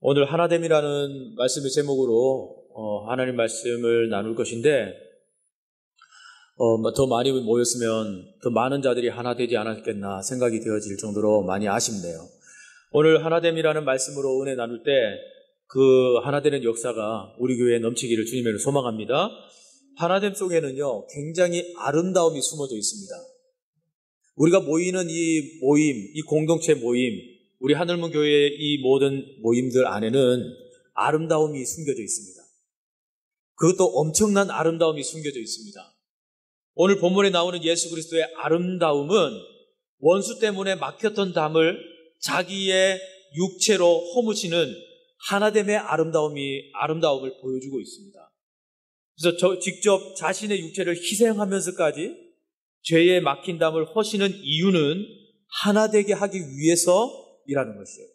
오늘 하나됨이라는 말씀의 제목으로 하나님 말씀을 나눌 것인데 더 많이 모였으면 더 많은 자들이 하나 되지 않았겠나 생각이 되어질 정도로 많이 아쉽네요. 오늘 하나됨이라는 말씀으로 은혜 나눌 때 그 하나되는 역사가 우리 교회에 넘치기를 주님으로 소망합니다. 하나됨 속에는요 굉장히 아름다움이 숨어져 있습니다. 우리가 모이는 이 모임, 이 공동체 모임, 우리 하늘문 교회의 이 모든 모임들 안에는 아름다움이 숨겨져 있습니다. 그것도 엄청난 아름다움이 숨겨져 있습니다. 오늘 본문에 나오는 예수 그리스도의 아름다움은 원수 때문에 막혔던 담을 자기의 육체로 허무시는 하나됨의 아름다움을 보여주고 있습니다. 그래서 직접 자신의 육체를 희생하면서까지 죄에 막힌 담을 허시는 이유는 하나 되게 하기 위해서이라는 것이에요.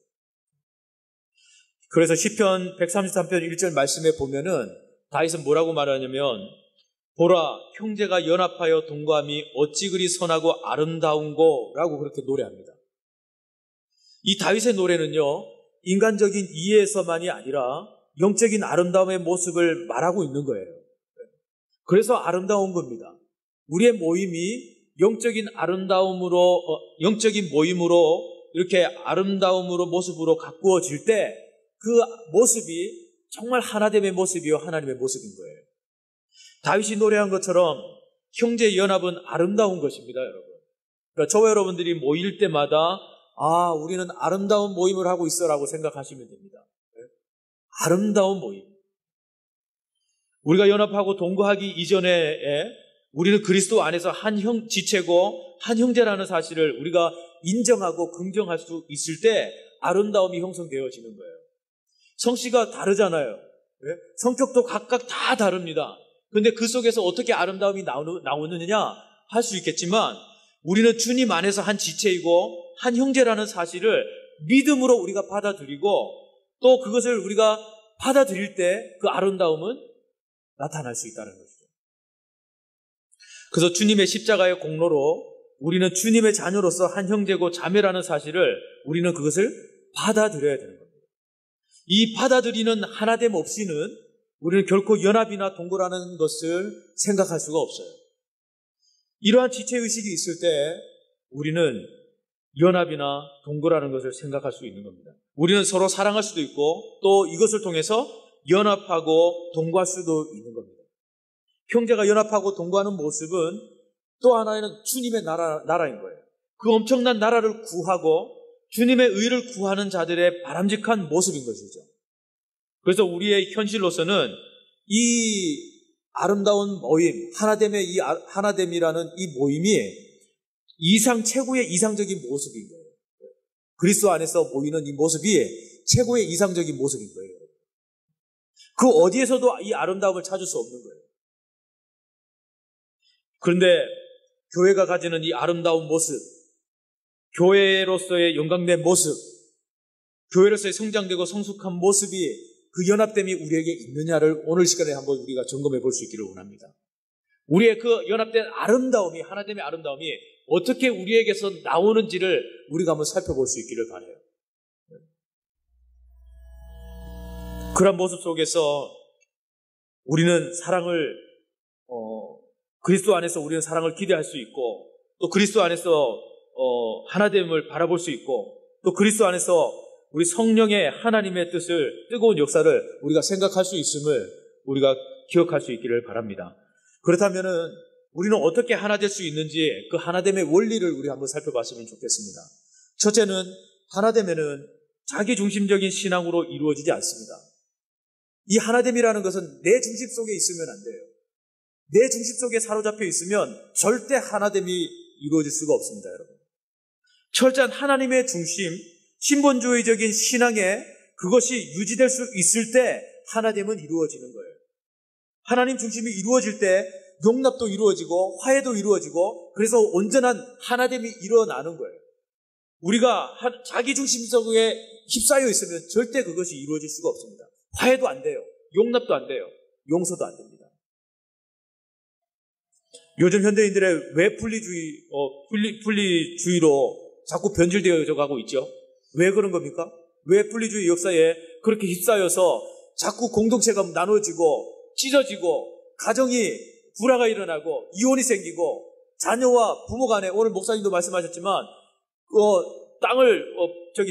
그래서 시편 133편 1절 말씀에 보면은 다윗은 뭐라고 말하냐면 보라 형제가 연합하여 동거함이 어찌 그리 선하고 아름다운고 라고 그렇게 노래합니다. 이 다윗의 노래는요 인간적인 이해에서만이 아니라 영적인 아름다움의 모습을 말하고 있는 거예요. 그래서 아름다운 겁니다. 우리의 모임이 영적인 모임으로 이렇게 아름다움으로 모습으로 가꾸어질 때 그 모습이 정말 하나됨의 모습이요 하나님의 모습인 거예요. 다윗이 노래한 것처럼 형제 연합은 아름다운 것입니다, 여러분. 그러니까 저와 여러분들이 모일 때마다 우리는 아름다운 모임을 하고 있어라고 생각하시면 됩니다. 아름다운 모임. 우리가 연합하고 동거하기 이전에 우리는 그리스도 안에서 한 지체고 한 형제라는 사실을 우리가 인정하고 긍정할 수 있을 때 아름다움이 형성되어지는 거예요. 성씨가 다르잖아요. 성격도 각각 다 다릅니다. 그런데 그 속에서 어떻게 아름다움이 나오느냐 할 수 있겠지만 우리는 주님 안에서 한 지체이고 한 형제라는 사실을 믿음으로 우리가 받아들이고 또 그것을 우리가 받아들일 때 그 아름다움은 나타날 수 있다는 것이죠. 그래서 주님의 십자가의 공로로 우리는 주님의 자녀로서 한 형제고 자매라는 사실을 우리는 그것을 받아들여야 되는 겁니다. 이 받아들이는 하나됨 없이는 우리는 결코 연합이나 동거라는 것을 생각할 수가 없어요. 이러한 지체의식이 있을 때 우리는 연합이나 동거라는 것을 생각할 수 있는 겁니다. 우리는 서로 사랑할 수도 있고 또 이것을 통해서 연합하고 동거할 수도 있는 겁니다. 형제가 연합하고 동거하는 모습은 또 하나는 주님의 나라인 거예요. 그 엄청난 나라를 구하고 주님의 의를 구하는 자들의 바람직한 모습인 것이죠. 그래서 우리의 현실로서는 이 아름다운 모임, 하나됨이라는 이 모임이 최고의 이상적인 모습인 거예요. 그리스도 안에서 보이는 이 모습이 최고의 이상적인 모습인 거예요. 그 어디에서도 이 아름다움을 찾을 수 없는 거예요. 그런데 교회가 가지는 이 아름다운 모습, 교회로서의 영광된 모습, 교회로서의 성장되고 성숙한 모습이 그 연합됨이 우리에게 있느냐를 오늘 시간에 한번 우리가 점검해 볼 수 있기를 원합니다. 우리의 그 연합된 아름다움이, 하나됨의 아름다움이 어떻게 우리에게서 나오는지를 우리가 한번 살펴볼 수 있기를 바라요. 그런 모습 속에서 우리는 그리스도 안에서 우리는 사랑을 기대할 수 있고 또 그리스도 안에서 하나됨을 바라볼 수 있고 또 그리스도 안에서 우리 성령의 하나님의 뜻을 뜨거운 역사를 우리가 생각할 수 있음을 우리가 기억할 수 있기를 바랍니다. 그렇다면은 우리는 어떻게 하나 될 수 있는지 그 하나됨의 원리를 우리 한번 살펴봤으면 좋겠습니다. 첫째는 하나됨에는 자기중심적인 신앙으로 이루어지지 않습니다. 이 하나됨이라는 것은 내 중심 속에 있으면 안 돼요. 내 중심 속에 사로잡혀 있으면 절대 하나됨이 이루어질 수가 없습니다, 여러분. 철저한 하나님의 중심, 신본주의적인 신앙에 그것이 유지될 수 있을 때 하나됨은 이루어지는 거예요. 하나님 중심이 이루어질 때 용납도 이루어지고 화해도 이루어지고 그래서 온전한 하나됨이 일어나는 거예요. 우리가 자기 중심 속에 휩싸여 있으면 절대 그것이 이루어질 수가 없습니다. 화해도 안 돼요. 용납도 안 돼요. 용서도 안 됩니다. 요즘 현대인들의 왜 분리주의로 자꾸 변질되어 가고 있죠? 왜 그런 겁니까? 왜 분리주의 역사에 그렇게 휩싸여서 자꾸 공동체가 나눠지고 찢어지고 가정이 불화가 일어나고 이혼이 생기고 자녀와 부모 간에 오늘 목사님도 말씀하셨지만 땅을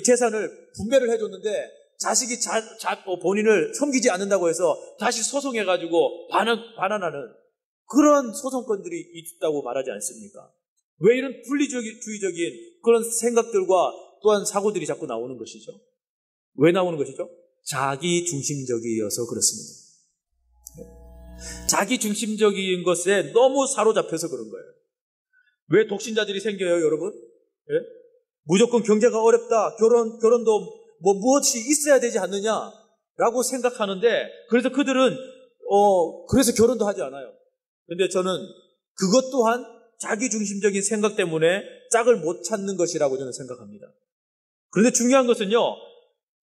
재산을 분배를 해줬는데 자식이 본인을 섬기지 않는다고 해서 다시 소송해가지고 반환하는 그런 소송건들이 있다고 말하지 않습니까? 왜 이런 분리주의적인 그런 생각들과 또한 사고들이 자꾸 나오는 것이죠? 왜 나오는 것이죠? 자기 중심적이어서 그렇습니다. 자기 중심적인 것에 너무 사로잡혀서 그런 거예요. 왜 독신자들이 생겨요, 여러분? 예? 무조건 경제가 어렵다, 결혼도 무엇이 있어야 되지 않느냐라고 생각하는데, 그래서 그들은 그래서 결혼도 하지 않아요. 근데 저는 그것 또한 자기 중심적인 생각 때문에 짝을 못 찾는 것이라고 저는 생각합니다. 그런데 중요한 것은요,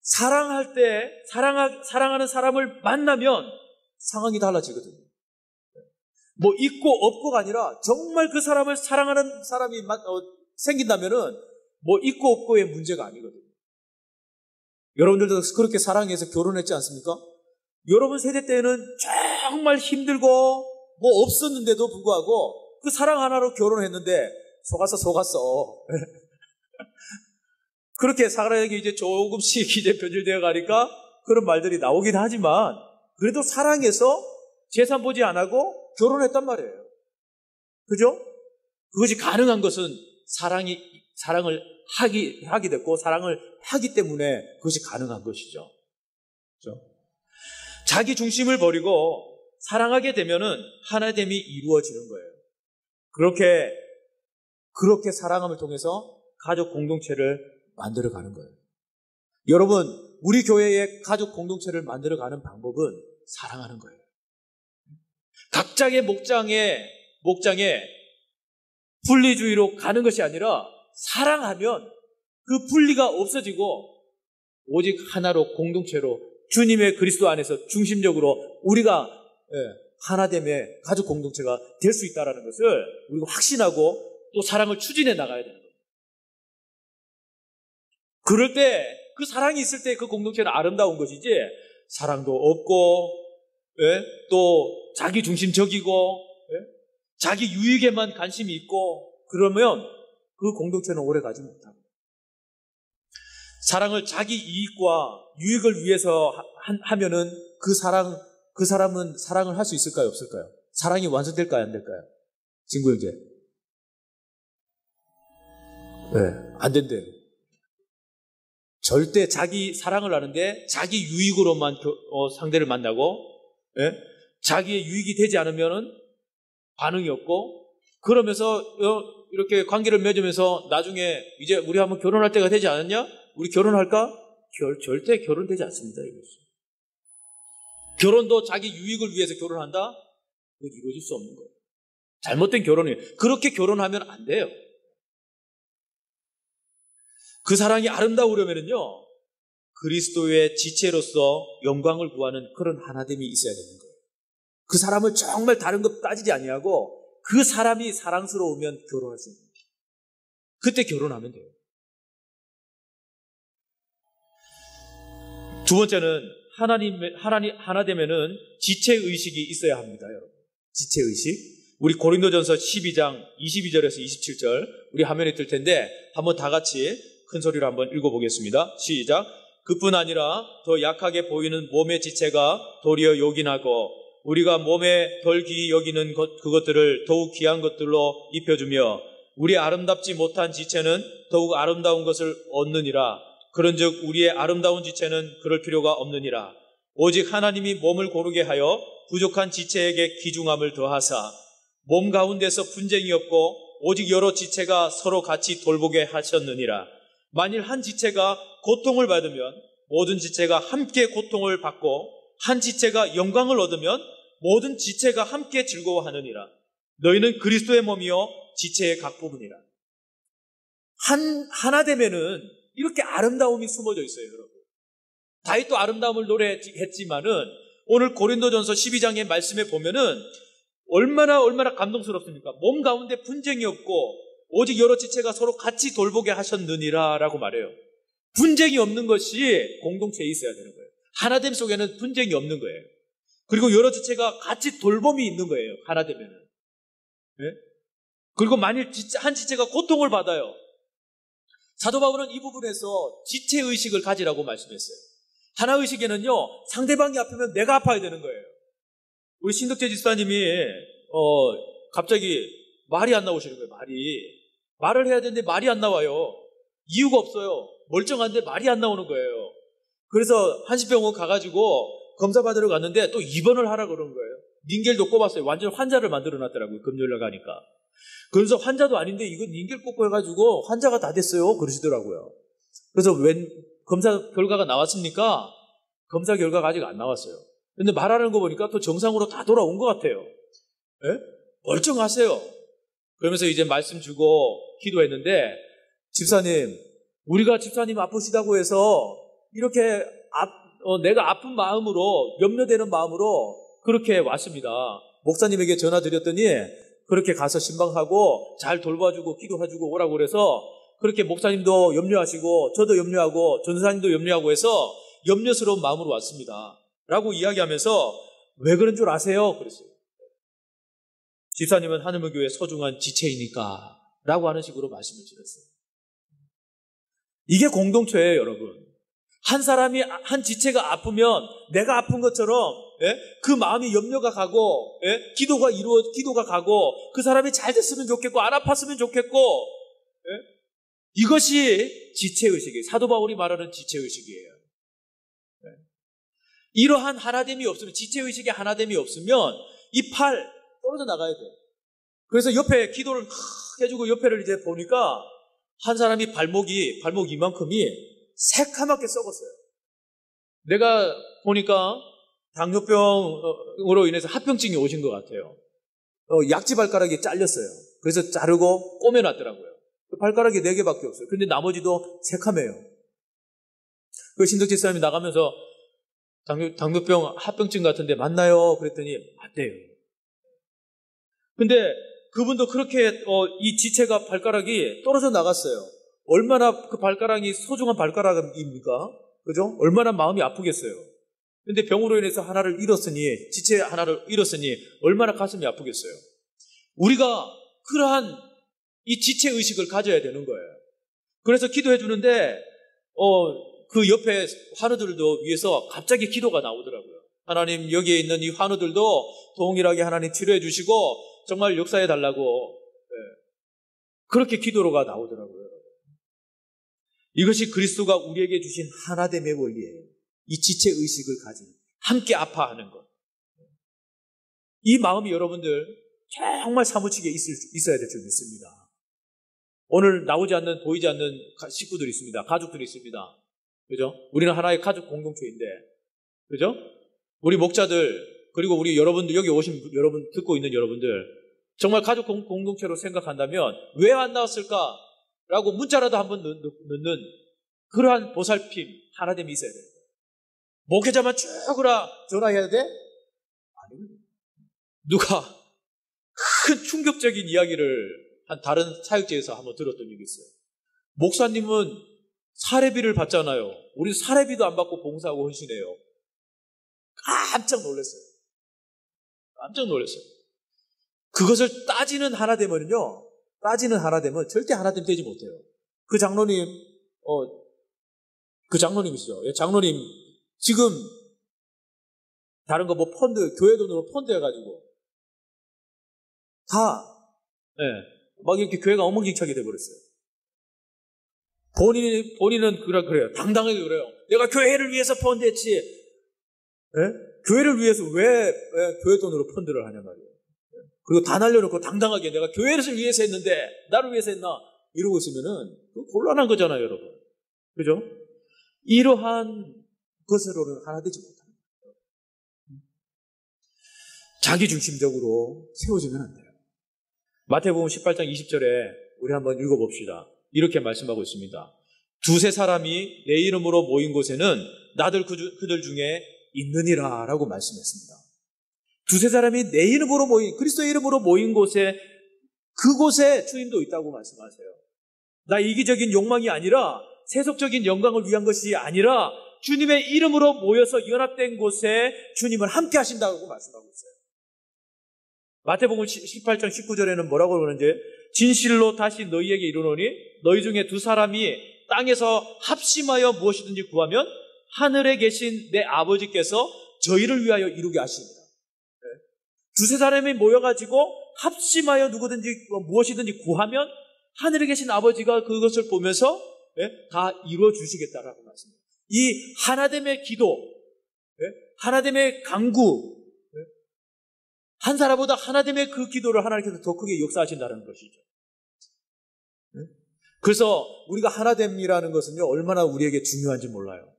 사랑할 때 사랑하는 사람을 만나면 상황이 달라지거든요. 있고 없고가 아니라 정말 그 사람을 사랑하는 사람이 생긴다면은 있고 없고의 문제가 아니거든요. 여러분들도 그렇게 사랑해서 결혼했지 않습니까? 여러분 세대 때는 정말 힘들고 없었는데도 불구하고 그 사랑 하나로 결혼했는데 속았어. 그렇게 사랑에게 이제 조금씩 이제 변질되어 가니까 그런 말들이 나오긴 하지만 그래도 사랑해서 재산 보지 안 하고 결혼했단 말이에요. 그죠? 그것이 가능한 것은 사랑을 하게 됐고 사랑을 하기 때문에 그것이 가능한 것이죠. 그죠? 자기 중심을 버리고 사랑하게 되면은 하나됨이 이루어지는 거예요. 그렇게 사랑함을 통해서 가족 공동체를 만들어가는 거예요. 여러분, 우리 교회의 가족 공동체를 만들어가는 방법은 사랑하는 거예요. 각자의 목장에 분리주의로 가는 것이 아니라 사랑하면 그 분리가 없어지고 오직 하나로 공동체로 주님의 그리스도 안에서 중심적으로 우리가 하나됨의 가족 공동체가 될 수 있다는 것을 우리가 확신하고 또 사랑을 추진해 나가야 되는 거예요. 그럴 때 그 사랑이 있을 때 그 공동체는 아름다운 것이지 사랑도 없고 또 자기 중심적이고 자기 유익에만 관심이 있고 그러면 그 공동체는 오래 가지 못하고 사랑을 자기 이익과 유익을 위해서 하면은 그 사람은 사랑을 할 수 있을까요? 없을까요? 사랑이 완성될까요? 안 될까요? 친구 형제. 안 된대요. 절대 자기 사랑을 하는데 자기 유익으로만 상대를 만나고 자기의 유익이 되지 않으면 반응이 없고 그러면서 이렇게 관계를 맺으면서 나중에 이제 우리 한번 결혼할 때가 되지 않았냐? 우리 결혼할까? 절대 결혼되지 않습니다. 이것이. 결혼도 자기 유익을 위해서 결혼한다? 그건 이루어질 수 없는 거예요. 잘못된 결혼이에요. 그렇게 결혼하면 안 돼요. 그 사랑이 아름다우려면요, 그리스도의 지체로서 영광을 구하는 그런 하나됨이 있어야 되는 거예요. 그 사람을 정말 다른 것 따지지 아니하고 그 사람이 사랑스러우면 결혼할 수 있는 거예요. 그때 결혼하면 돼요. 두 번째는 하나되면은 지체의식이 있어야 합니다, 여러분. 지체의식. 우리 고린도전서 12장 22절에서 27절 우리 화면에 뜰 텐데 한번 다 같이 큰 소리로 한번 읽어보겠습니다. 시작. 그뿐 아니라 더 약하게 보이는 몸의 지체가 도리어 요긴하고 우리가 몸에 덜 귀히 여기는 그것들을 더욱 귀한 것들로 입혀주며 우리 아름답지 못한 지체는 더욱 아름다운 것을 얻느니라. 그런즉 우리의 아름다운 지체는 그럴 필요가 없느니라. 오직 하나님이 몸을 고르게 하여 부족한 지체에게 귀중함을 더하사 몸 가운데서 분쟁이 없고 오직 여러 지체가 서로 같이 돌보게 하셨느니라. 만일 한 지체가 고통을 받으면 모든 지체가 함께 고통을 받고 한 지체가 영광을 얻으면 모든 지체가 함께 즐거워하느니라. 너희는 그리스도의 몸이요 지체의 각 부분이라. 하나 되면은 이렇게 아름다움이 숨어져 있어요, 여러분. 다윗도 아름다움을 노래했지만은 오늘 고린도전서 12장의 말씀에 보면은 얼마나 감동스럽습니까? 몸 가운데 분쟁이 없고 오직 여러 지체가 서로 같이 돌보게 하셨느니라 라고 말해요. 분쟁이 없는 것이 공동체에 있어야 되는 거예요. 하나됨 속에는 분쟁이 없는 거예요. 그리고 여러 지체가 같이 돌봄이 있는 거예요. 하나되면은. 네? 그리고 만일 한 지체가 고통을 받아요. 사도 바울은 이 부분에서 지체의식을 가지라고 말씀했어요. 하나의식에는요, 상대방이 아프면 내가 아파야 되는 거예요. 우리 신덕재 집사님이 갑자기 말이 안 나오시는 거예요. 말을 해야 되는데 말이 안 나와요. 이유가 없어요. 멀쩡한데 말이 안 나오는 거예요. 그래서 한시병원 가가지고 검사 받으러 갔는데 또 입원을 하라 그러는 거예요. 닌겔도 꼽았어요. 완전 환자를 만들어 놨더라고요. 금요일날 가니까. 그래서 환자도 아닌데 이거 닌겔 꽂고 해가지고 환자가 다 됐어요. 그러시더라고요. 그래서 검사 결과가 나왔습니까? 검사 결과가 아직 안 나왔어요. 근데 말하는 거 보니까 또 정상으로 다 돌아온 것 같아요. 예? 멀쩡하세요. 그러면서 이제 말씀 주고 기도했는데, 집사님, 우리가 집사님 아프시다고 해서 이렇게 내가 아픈 마음으로, 염려되는 마음으로 그렇게 왔습니다. 목사님에게 전화 드렸더니 그렇게 가서 신방하고 잘 돌봐주고 기도해주고 오라고 그래서 그렇게 목사님도 염려하시고 저도 염려하고 전사님도 염려하고 해서 염려스러운 마음으로 왔습니다. 라고 이야기하면서 왜 그런 줄 아세요? 그랬어요. 집사님은 하늘문교회 소중한 지체이니까 라고 하는 식으로 말씀을 드렸어요. 이게 공동체예요, 여러분. 한 사람이, 한 지체가 아프면 내가 아픈 것처럼, 예? 그 마음이 염려가 가고, 예? 기도가 가고, 그 사람이 잘 됐으면 좋겠고, 안 아팠으면 좋겠고, 예? 이것이 지체의식이에요. 사도 바울이 말하는 지체의식이에요. 예? 이러한 하나됨이 없으면, 지체의식의 하나됨이 없으면, 이 팔 떨어져 나가야 돼요. 그래서 옆에 기도를 해주고 옆에를 이제 보니까, 한 사람이 발목 이만큼이 새카맣게 썩었어요. 내가 보니까 당뇨병으로 인해서 합병증이 오신 것 같아요. 약지 발가락이 잘렸어요. 그래서 자르고 꼬매놨더라고요. 발가락이 4개밖에 없어요. 근데 나머지도 새카매요. 그 신덕재 집사님이 나가면서 당뇨병 합병증 같은데 맞나요? 그랬더니 맞대요. 근데 그분도 그렇게 이 지체가 발가락이 떨어져 나갔어요. 얼마나 그 발가락이 소중한 발가락입니까? 그죠? 얼마나 마음이 아프겠어요. 근데 병으로 인해서 하나를 잃었으니, 지체 하나를 잃었으니 얼마나 가슴이 아프겠어요. 우리가 그러한 이 지체 의식을 가져야 되는 거예요. 그래서 기도해 주는데 그 옆에 환우들도 위해서 갑자기 기도가 나오더라고요. 하나님, 여기에 있는 이 환우들도 동일하게 하나님 치료해 주시고 정말 역사해 달라고, 그렇게 기도가 나오더라고요. 이것이 그리스도가 우리에게 주신 하나됨의 원리예요. 이 지체 의식을 가진, 함께 아파하는 것. 이 마음이 여러분들 정말 사무치게 있어야 될 줄 믿습니다. 오늘 보이지 않는 식구들이 있습니다. 가족들이 있습니다. 그죠? 우리는 하나의 가족 공동체인데, 그죠? 우리 목자들, 그리고 우리 여러분들, 여기 오신 여러분, 듣고 있는 여러분들, 정말 가족 공동체로 생각한다면 왜 안 나왔을까? 라고 문자라도 한번 넣는 그러한 보살핌, 하나됨이 있어야 돼요. 목회자만 쭉으라 전화해야 돼? 아니, 누가 큰 충격적인 이야기를 한 다른 사역지에서 한번 들었던 적이 있어요. 목사님은 사례비를 받잖아요. 우리 사례비도 안 받고 봉사하고 헌신해요. 깜짝 놀랐어요. 그것을 따지는 하나됨은요, 절대 하나됨 되지 못해요. 그 장로님이시죠. 장로님, 지금, 다른 거 펀드, 교회 돈으로 펀드 해가지고, 막 이렇게 교회가 엉망진창이 돼버렸어요. 본인은 그래요. 당당하게 그래요. 내가 교회를 위해서 펀드했지. 교회를 위해서 왜 교회 돈으로 펀드를 하냐 말이에요. 그리고 다 날려놓고 당당하게 내가 교회를 위해서 했는데 나를 위해서 했나 이러고 있으면은 곤란한 거잖아요, 여러분. 그죠? 이러한 것으로는 하나 되지 못합니다. 자기중심적으로 세워지면 안 돼요. 마태복음 18장 20절에 우리 한번 읽어봅시다. 이렇게 말씀하고 있습니다. 두세 사람이 내 이름으로 모인 곳에는 나들 그들 중에 있느니라 라고 말씀했습니다. 두세 사람이 내 이름으로 그리스도의 이름으로 모인 곳에, 그곳에 주님도 있다고 말씀하세요. 나 이기적인 욕망이 아니라, 세속적인 영광을 위한 것이 아니라, 주님의 이름으로 모여서 연합된 곳에 주님은 함께 하신다고 말씀하고 있어요. 마태복음 18장 19절에는 뭐라고 그러는지, 진실로 다시 너희에게 이르노니 너희 중에 두 사람이 땅에서 합심하여 무엇이든지 구하면 하늘에 계신 내 아버지께서 저희를 위하여 이루게 하십니다. 두세 사람이 모여가지고 합심하여 누구든지 무엇이든지 구하면 하늘에 계신 아버지가 그것을 보면서 다 이루어 주시겠다라고 말씀합니다. 이 하나됨의 기도, 하나됨의 간구, 한 사람보다 하나됨의 그 기도를 하나님께서 더 크게 역사하신다는 것이죠. 그래서 우리가 하나됨이라는 것은요, 얼마나 우리에게 중요한지 몰라요.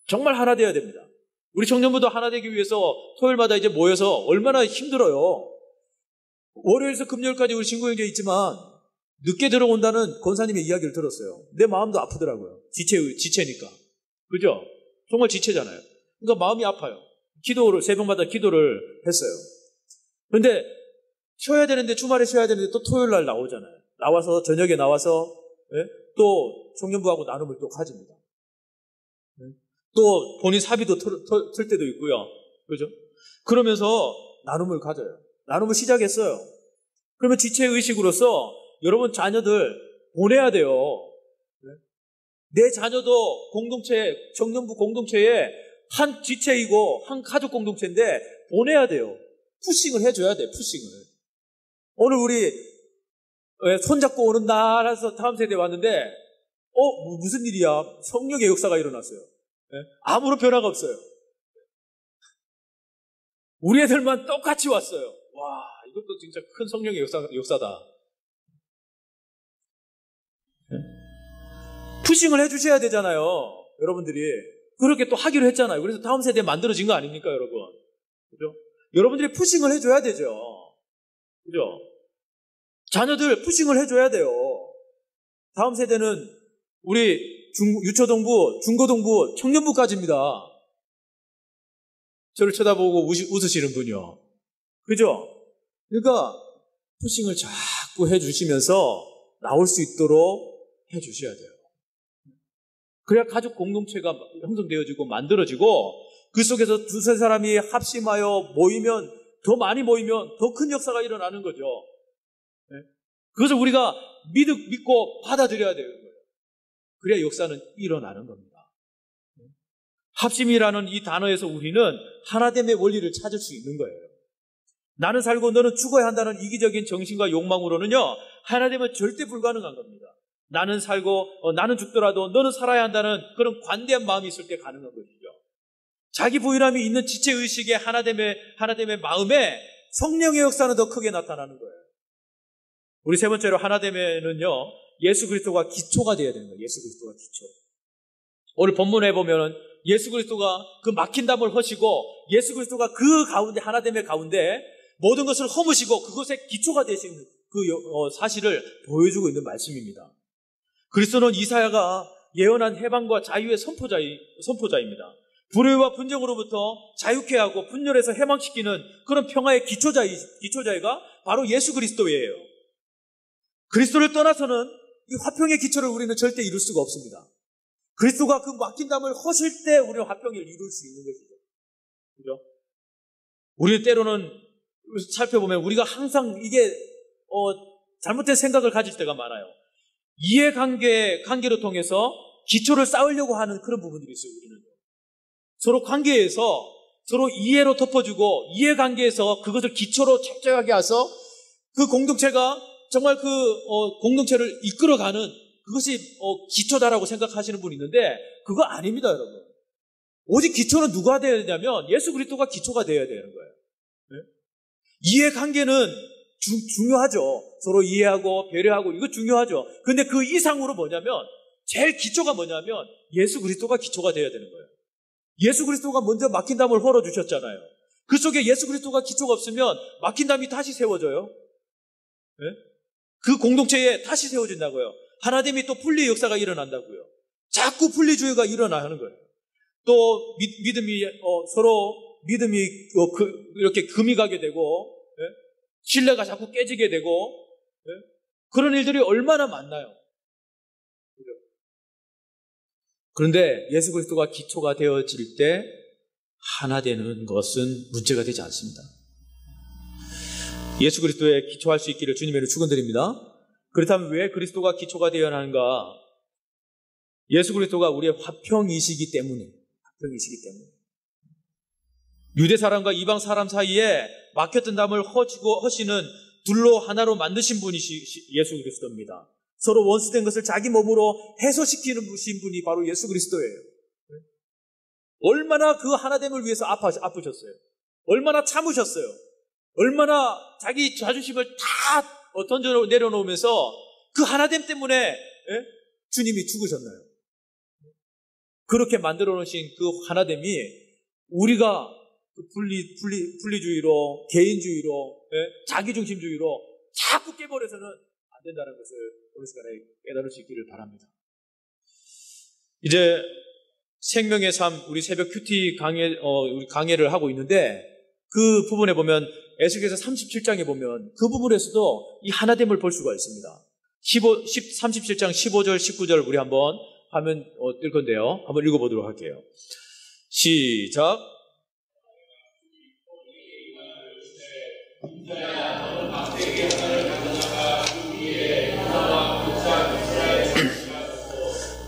정말 하나 되어야 됩니다. 우리 청년부도 하나 되기 위해서 토요일마다 이제 모여서 얼마나 힘들어요. 월요일에서 금요일까지 우리 친구 형제 있지만 늦게 들어온다는 권사님의 이야기를 들었어요. 내 마음도 아프더라고요. 지체니까. 그죠? 정말 지체잖아요. 그러니까 마음이 아파요. 새벽마다 기도를 했어요. 그런데 쉬어야 되는데, 주말에 쉬어야 되는데 또 토요일 날 나오잖아요. 나와서 저녁에 나와서 또 청년부하고 나눔을 또 가집니다. 또 본인 사비도 틀 때도 있고요. 그죠? 그러면서 나눔을 가져요. 나눔을 시작했어요. 그러면 지체의식으로서 여러분 자녀들 보내야 돼요. 내 자녀도 청년부 공동체의 한 지체이고 한 가족 공동체인데 보내야 돼요. 푸싱을 해줘야 돼, 푸싱을. 오늘 우리 손잡고 오는 날에서 다음 세대에 왔는데 무슨 일이야? 성령의 역사가 일어났어요. 아무런 변화가 없어요. 우리 애들만 똑같이 왔어요. 와, 이것도 진짜 큰 성령의 역사다. 푸싱을 해주셔야 되잖아요. 여러분들이. 그렇게 또 하기로 했잖아요. 그래서 다음 세대에 만들어진 거 아닙니까, 여러분? 그죠? 여러분들이 푸싱을 해줘야 되죠. 그죠? 자녀들 푸싱을 해줘야 돼요. 다음 세대는 우리 유초동부, 중고동부, 청년부까지입니다. 저를 쳐다보고 웃으시는 분이요. 그죠? 그러니까 푸싱을 자꾸 해주시면서 나올 수 있도록 해주셔야 돼요. 그래야 가족 공동체가 형성되어지고 만들어지고 그 속에서 두세 사람이 합심하여 모이면, 더 많이 모이면 더 큰 역사가 일어나는 거죠. 그것을 우리가 믿고 받아들여야 되는 거예요. 그래야 역사는 일어나는 겁니다. 합심이라는 이 단어에서 우리는 하나됨의 원리를 찾을 수 있는 거예요. 나는 살고 너는 죽어야 한다는 이기적인 정신과 욕망으로는요, 하나됨은 절대 불가능한 겁니다. 나는 살고 나는 죽더라도 너는 살아야 한다는 그런 관대한 마음이 있을 때 가능한 것이죠. 자기 부인함이 있는 지체의식의 하나됨의 마음에 성령의 역사는 더 크게 나타나는 거예요. 우리 세 번째로 하나됨에는요, 예수 그리스도가 기초가 되어야 되는 거예요. 예수 그리스도가 기초. 오늘 본문에 보면 예수 그리스도가 그 막힌 담을 허시고 예수 그리스도가 그 가운데, 하나됨의 가운데 모든 것을 허무시고 그것의 기초가 되신 그 사실을 보여주고 있는 말씀입니다. 그리스도는 이사야가 예언한 해방과 자유의 선포자입니다. 불의와 분쟁으로부터 자유케 하고 분열에서 해방시키는 그런 평화의 기초자이가 바로 예수 그리스도예요. 그리스도를 떠나서는 이 화평의 기초를 우리는 절대 이룰 수가 없습니다. 그리스도가 그 막힌 담을 허실 때 우리는 화평을 이룰 수 있는 것이죠. 그죠? 우리는 때로는 살펴보면 우리가 항상 이게 잘못된 생각을 가질 때가 많아요. 관계로 통해서 기초를 쌓으려고 하는 그런 부분들이 있어요, 우리는. 서로 관계에서 서로 이해로 덮어주고 이해관계에서 그것을 기초로 철저하게 해서 그 공동체가 정말 그 공동체를 이끌어가는 그것이 기초다라고 생각하시는 분이 있는데 그거 아닙니다, 여러분. 오직 기초는 누가 되어야 되냐면 예수 그리스도가 기초가 되어야 되는 거예요. 네? 이해관계는 중요하죠. 서로 이해하고 배려하고 이거 중요하죠. 근데 그 이상으로 제일 기초가 뭐냐면 예수 그리스도가 기초가 되어야 되는 거예요. 예수 그리스도가 먼저 막힌 담을 헐어주셨잖아요. 그 속에 예수 그리스도가 기초가 없으면 막힌 담이 다시 세워져요. 네? 그 공동체에 다시 세워진다고요. 하나님이 또 분리의 역사가 일어난다고요. 자꾸 분리주의가 일어나는 거예요. 또 믿음이 서로 믿음이 이렇게 금이 가게 되고 신뢰가 자꾸 깨지게 되고 그런 일들이 얼마나 많나요? 그런데 예수 그리스도가 기초가 되어질 때 하나 되는 것은 문제가 되지 않습니다. 예수 그리스도에 기초할 수 있기를 주님의 이름으로 축원드립니다. 그렇다면 왜 그리스도가 기초가 되어야 하는가? 예수 그리스도가 우리의 화평이시기 때문에, 유대 사람과 이방 사람 사이에 막혔던 담을 허시는 둘로 하나로 만드신 분이 예수 그리스도입니다. 서로 원수된 것을 자기 몸으로 해소시키는 분이 바로 예수 그리스도예요. 얼마나 그 하나됨을 위해서 아프셨어요. 얼마나 참으셨어요. 얼마나 자기 자존심을 다 던져 내려놓으면서 그 하나됨 때문에 주님이 죽으셨나요? 그렇게 만들어 놓으신 그 하나됨이 우리가 분리주의로, 개인주의로, 자기중심주의로 자꾸 깨버려서는 안 된다는 것을 오늘 시간에 깨달을 수 있기를 바랍니다. 이제 생명의 삶, 우리 새벽 큐티 우리 강해를 하고 있는데 그 부분에 보면 에스겔서 37장에 보면 그 부분에서도 이 하나됨을 볼 수가 있습니다. 37장 15절, 19절 우리 한번 화면 뜰 건데요. 한번 읽어보도록 할게요. 시작.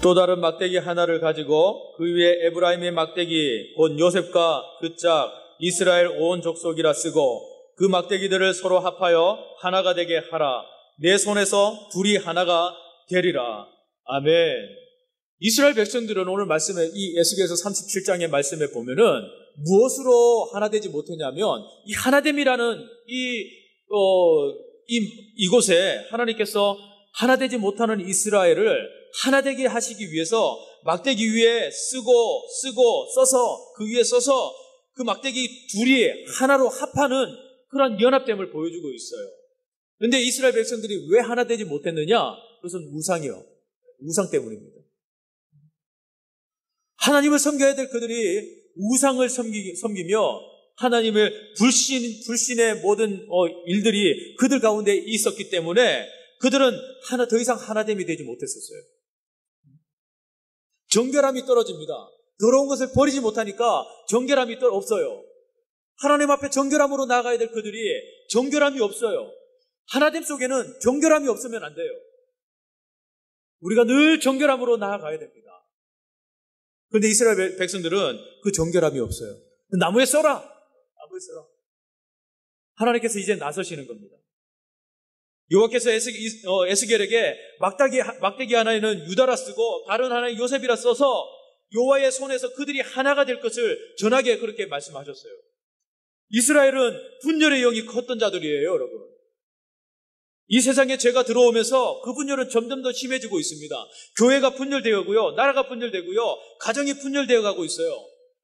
또 다른 막대기 하나를 가지고 그 위에 에브라임의 막대기 곧 요셉과 그 짝 이스라엘 온 족속이라 쓰고 그 막대기들을 서로 합하여 하나가 되게 하라. 내 손에서 둘이 하나가 되리라. 아멘. 이스라엘 백성들은 오늘 말씀에 이 에스겔서 37장의 말씀에 보면은 무엇으로 하나 되지 못했냐면 이 하나됨이라는 이곳에 하나님께서 하나 되지 못하는 이스라엘을 하나 되게 하시기 위해서 막대기 위에 써서 그 위에 써서 그 막대기 둘이 하나로 합하는 그런 연합됨을 보여주고 있어요. 그런데 이스라엘 백성들이 왜 하나 되지 못했느냐? 그것은 우상이요. 우상 때문입니다. 하나님을 섬겨야 될 그들이 우상을 섬기며 하나님의 불신의 모든 일들이 그들 가운데 있었기 때문에 그들은 더 이상 하나됨이 되지 못했었어요. 정결함이 떨어집니다. 더러운 것을 버리지 못하니까 정결함이 없어요. 하나님 앞에 정결함으로 나아가야 될 그들이 정결함이 없어요. 하나됨 속에는 정결함이 없으면 안 돼요. 우리가 늘 정결함으로 나아가야 됩니다. 그런데 이스라엘 백성들은 그 정결함이 없어요. 나무에 써라. 하나님께서 이제 나서시는 겁니다. 여호와께서 에스겔에게 막대기 하나에는 유다라 쓰고 다른 하나에 요셉이라 써서 여호와의 손에서 그들이 하나가 될 것을 전하게 그렇게 말씀하셨어요. 이스라엘은 분열의 영이 컸던 자들이에요, 여러분. 이 세상에 죄가 들어오면서 그 분열은 점점 더 심해지고 있습니다. 교회가 분열되고요, 나라가 분열되고요, 가정이 분열되어 가고 있어요.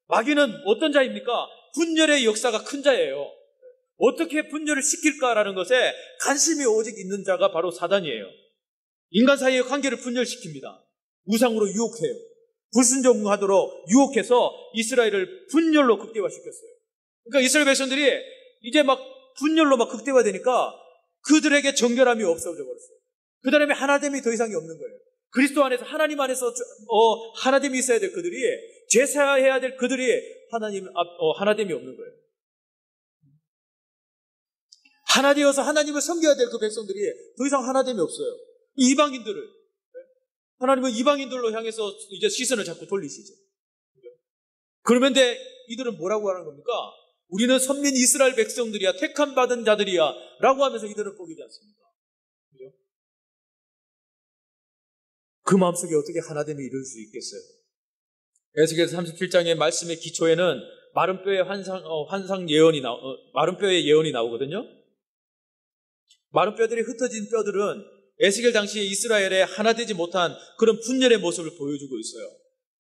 마귀는 어떤 자입니까? 분열의 역사가 큰 자예요. 어떻게 분열을 시킬까라는 것에 관심이 오직 있는 자가 바로 사단이에요. 인간 사이의 관계를 분열시킵니다. 우상으로 유혹해요. 불순종하도록 유혹해서 이스라엘을 분열로 극대화시켰어요. 그러니까 이스라엘 백성들이 이제 막 분열로 막 극대화되니까 그들에게 정결함이 없어져 버렸어요. 그 다음에 하나됨이 더 이상이 없는 거예요. 그리스도 안에서 하나님 안에서 하나됨이 있어야 될 그들이, 제사해야 될 그들이 하나됨이 없는 거예요. 하나 되어서 하나님을 섬겨야 될 그 백성들이 더 이상 하나됨이 없어요. 하나님은 이방인들로 향해서 이제 시선을 자꾸 돌리시죠. 그러면 이들은 뭐라고 하는 겁니까? 우리는 선민 이스라엘 백성들이야, 택함 받은 자들이야 라고 하면서 이들은 포기하지 않습니다. 그죠? 그 마음속에 어떻게 하나됨이 이룰 수 있겠어요? 에스겔 37장의 말씀의 기초에는 마른 뼈의 마른 뼈의 예언이 나오거든요. 마른 뼈들이 흩어진 뼈들은 에스겔 당시에 이스라엘에 하나 되지 못한 그런 분열의 모습을 보여주고 있어요.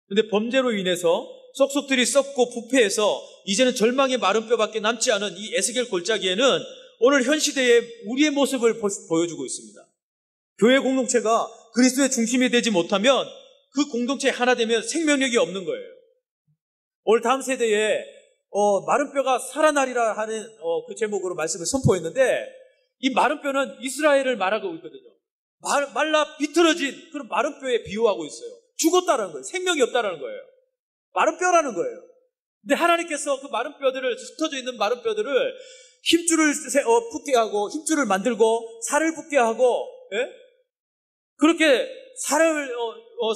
그런데 범죄로 인해서 쏙쏙들이 썩고 부패해서 이제는 절망의 마른 뼈밖에 남지 않은 이 에스겔 골짜기에는 오늘 현 시대의 우리의 모습을 보여주고 있습니다. 교회 공동체가 그리스도의 중심이 되지 못하면 그 공동체에 하나 되면 생명력이 없는 거예요. 오늘 다음 세대에 마른 뼈가 살아나리라 하는 그 제목으로 말씀을 선포했는데, 이 마른 뼈는 이스라엘을 말하고 있거든요. 말라 비틀어진 그런 마른 뼈에 비유하고 있어요. 죽었다는 거예요. 생명이 없다는 거예요. 마른 뼈라는 거예요. 근데 하나님께서 그 마른 뼈들을, 흩어져 있는 마른 뼈들을 힘줄을 붙게 하고, 힘줄을 만들고, 살을 붙게 하고, 예? 그렇게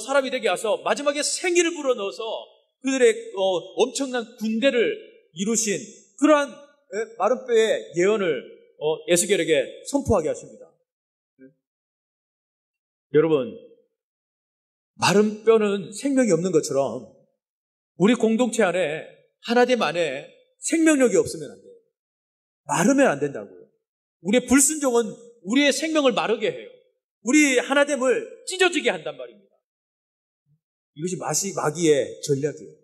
사람이 되게 해서 마지막에 생기를 불어넣어서 그들의 엄청난 군대를 이루신 그러한 마른 뼈의 예언을 에스겔에게 선포하게 하십니다. 여러분, 마른 뼈는 생명이 없는 것처럼 우리 공동체 안에, 하나님 안에 생명력이 없으면 안 돼요. 마르면 안 된다고요. 우리의 불순종은 우리의 생명을 마르게 해요. 우리 하나됨을 찢어지게 한단 말입니다. 이것이 마귀의 전략이에요.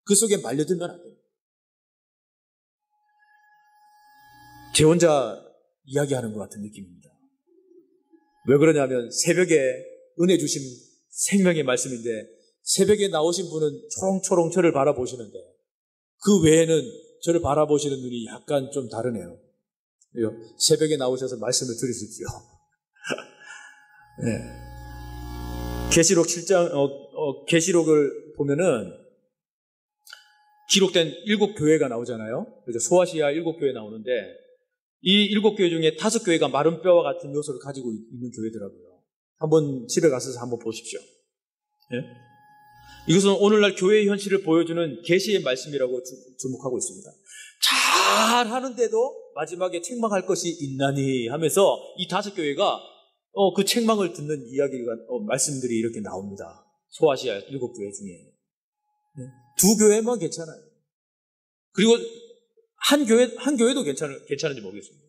그 속에 말려들면 안 돼요. 제 혼자 이야기하는 것 같은 느낌입니다. 왜 그러냐면 새벽에 은혜 주신 생명의 말씀인데, 새벽에 나오신 분은 초롱초롱 저를 바라보시는데 그 외에는 저를 바라보시는 눈이 약간 좀 다르네요. 새벽에 나오셔서 말씀을 들으십시오. 네. 계시록 7장, 계시록을 보면은 기록된 7교회가 나오잖아요. 그래서 소아시아 7교회 나오는데 이 7교회 중에 5교회가 마른 뼈와 같은 요소를 가지고 있는 교회더라고요. 한번 집에 가서 한번 보십시오. 네? 이것은 오늘날 교회의 현실을 보여주는 계시의 말씀이라고 주목하고 있습니다. 잘 하는데도 마지막에 책망할 것이 있나니 하면서 이 5교회가 그 책망을 듣는 이야기가, 말씀들이 이렇게 나옵니다. 소아시아 7교회 중에. 2교회만 괜찮아요. 그리고 한 교회도 괜찮은지 모르겠습니다.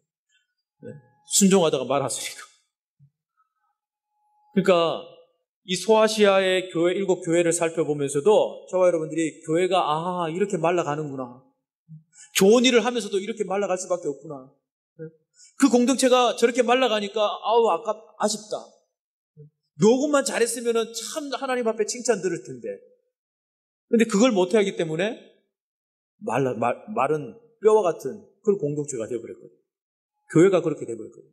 순종하다가 말았으니까. 그러니까 이 소아시아의 교회, 7교회를 살펴보면서도 저와 여러분들이 교회가 이렇게 말라가는구나. 좋은 일을 하면서도 이렇게 말라갈 수밖에 없구나. 그 공동체가 저렇게 말라가니까 아쉽다. 요것만 잘했으면 참 하나님 앞에 칭찬 들을 텐데. 근데 그걸 못하기 때문에 마른 뼈와 같은 그런 공동체가 되어버렸거든요. 교회가 그렇게 되어버렸거든요.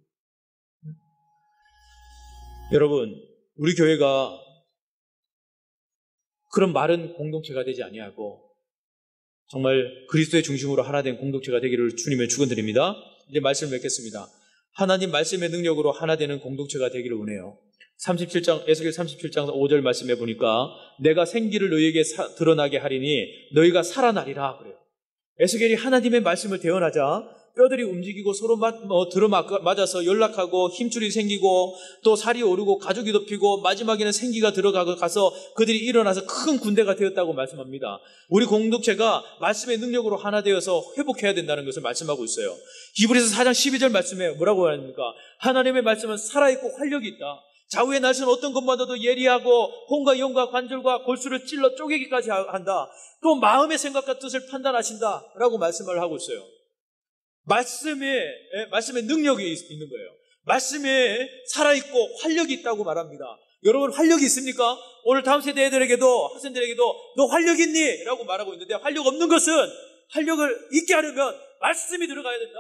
여러분, 우리 교회가 그런 마른 공동체가 되지 아니하고 정말 그리스도의 중심으로 하나 된 공동체가 되기를 주님의 축원드립니다. 이제 말씀을 맺겠습니다. 하나님 말씀의 능력으로 하나 되는 공동체가 되기를 원해요. 에스겔 37장 5절 말씀해 보니까 내가 생기를 너희에게 드러나게 하리니 너희가 살아나리라 그래요. 에스겔이 하나님의 말씀을 대언하자 뼈들이 움직이고 서로 들어맞아서 연락하고 힘줄이 생기고 또 살이 오르고 가죽이 덮이고 마지막에는 생기가 들어가서 그들이 일어나서 큰 군대가 되었다고 말씀합니다. 우리 공동체가 말씀의 능력으로 하나 되어서 회복해야 된다는 것을 말씀하고 있어요. 히브리서 4장 12절 말씀에 뭐라고 하십니까? 하나님의 말씀은 살아있고 활력이 있다. 좌우의 날선 어떤 것마다도 예리하고 혼과 영과 관절과 골수를 찔러 쪼개기까지 한다. 또 마음의 생각과 뜻을 판단하신다 라고 말씀을 하고 있어요. 말씀에 능력이 있는 거예요. 말씀에 살아있고 활력이 있다고 말합니다. 여러분 활력이 있습니까? 오늘 다음 세대 애들에게도 학생들에게도 너 활력 있니? 라고 말하고 있는데 활력 없는 것은 활력을 있게 하려면 말씀이 들어가야 된다.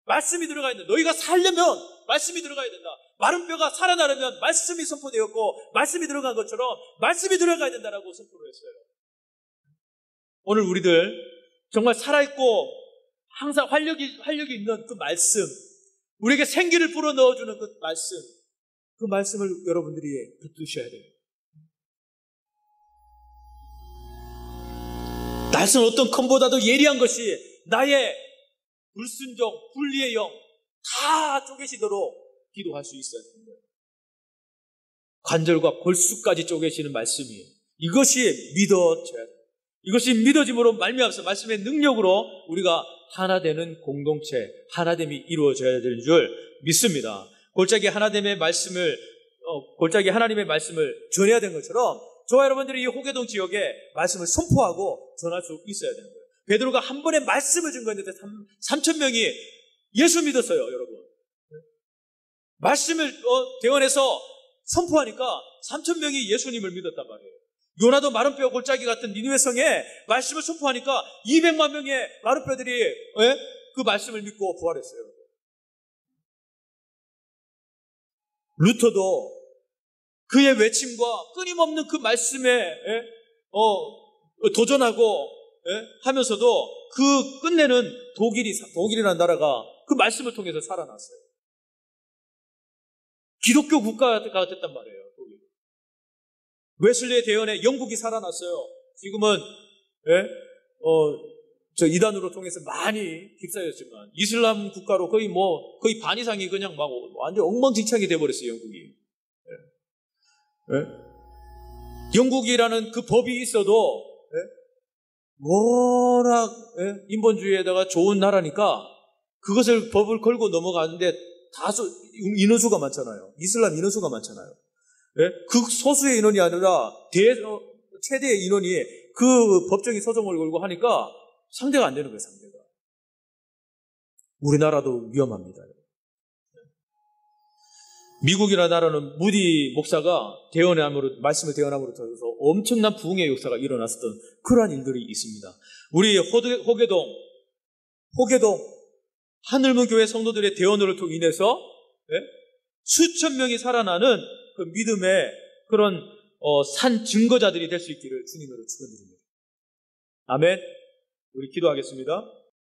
말씀이 들어가야 된다. 너희가 살려면 말씀이 들어가야 된다. 마른 뼈가 살아나려면 말씀이 선포되었고 말씀이 들어간 것처럼 말씀이 들어가야 된다라고 선포를 했어요. 오늘 우리들 정말 살아있고 항상 활력이 있는 그 말씀, 우리에게 생기를 불어넣어주는 그 말씀을 여러분들이 붙드셔야 돼요. 날선 어떤 컴보다도 예리한 것이 나의 불순종, 분리의 영 다 쪼개시도록 기도할 수 있어야 됩니다. 관절과 골수까지 쪼개시는 말씀이에요. 이것이 믿어져야 돼요. 이것이 믿어짐으로 말미암아서 말씀의 능력으로 우리가 하나 되는 공동체, 하나됨이 이루어져야 되는 줄 믿습니다. 골짜기 하나님의 말씀을 전해야 되는 것처럼 저와 여러분들이 이 호계동 지역에 말씀을 선포하고 전할 수 있어야 되는 거예요. 베드로가 한 번에 말씀을 증거했는데 3,000명이 예수 믿었어요, 여러분. 말씀을 대언해서 선포하니까 3,000명이 예수님을 믿었단 말이에요. 요나도 마른 뼈 골짜기 같은 니느웨 성에 말씀을 선포하니까 200만 명의 마른 뼈들이 그 말씀을 믿고 부활했어요. 루터도 그의 외침과 끊임없는 그 말씀에 도전하고 하면서도 그 끝내는 독일이라는 나라가 그 말씀을 통해서 살아났어요. 기독교 국가가 됐단 말이에요. 독일. 웨슬리의 대연에 영국이 살아났어요. 지금은 저 이단으로 통해서 많이 휩싸였지만 이슬람 국가로 거의 반 이상이 그냥 막 완전 엉망진창이 돼버렸어요. 영국이. 영국이라는 그 법이 있어도 워낙 인본주의에다가 좋은 나라니까 그것을 법을 걸고 넘어가는데 다수 인원수가 많잖아요. 이슬람 인원수가 많잖아요. 그 소수의 인원이 아니라 최대의 인원이 그 법적인 소송을 걸고 하니까 상대가 안 되는 거예요. 상대가. 우리나라도 위험합니다. 미국이라는 나라는 무디 목사가 말씀을 대언함으로 통해서 엄청난 부흥의 역사가 일어났었던 그러한 일들이 있습니다. 우리 호계동 하늘문 교회 성도들의 대언으로 인해서 수천 명이 살아나는 그 믿음의 그런 산 증거자들이 될 수 있기를 주님으로 축원드립니다. 아멘. 우리 기도하겠습니다.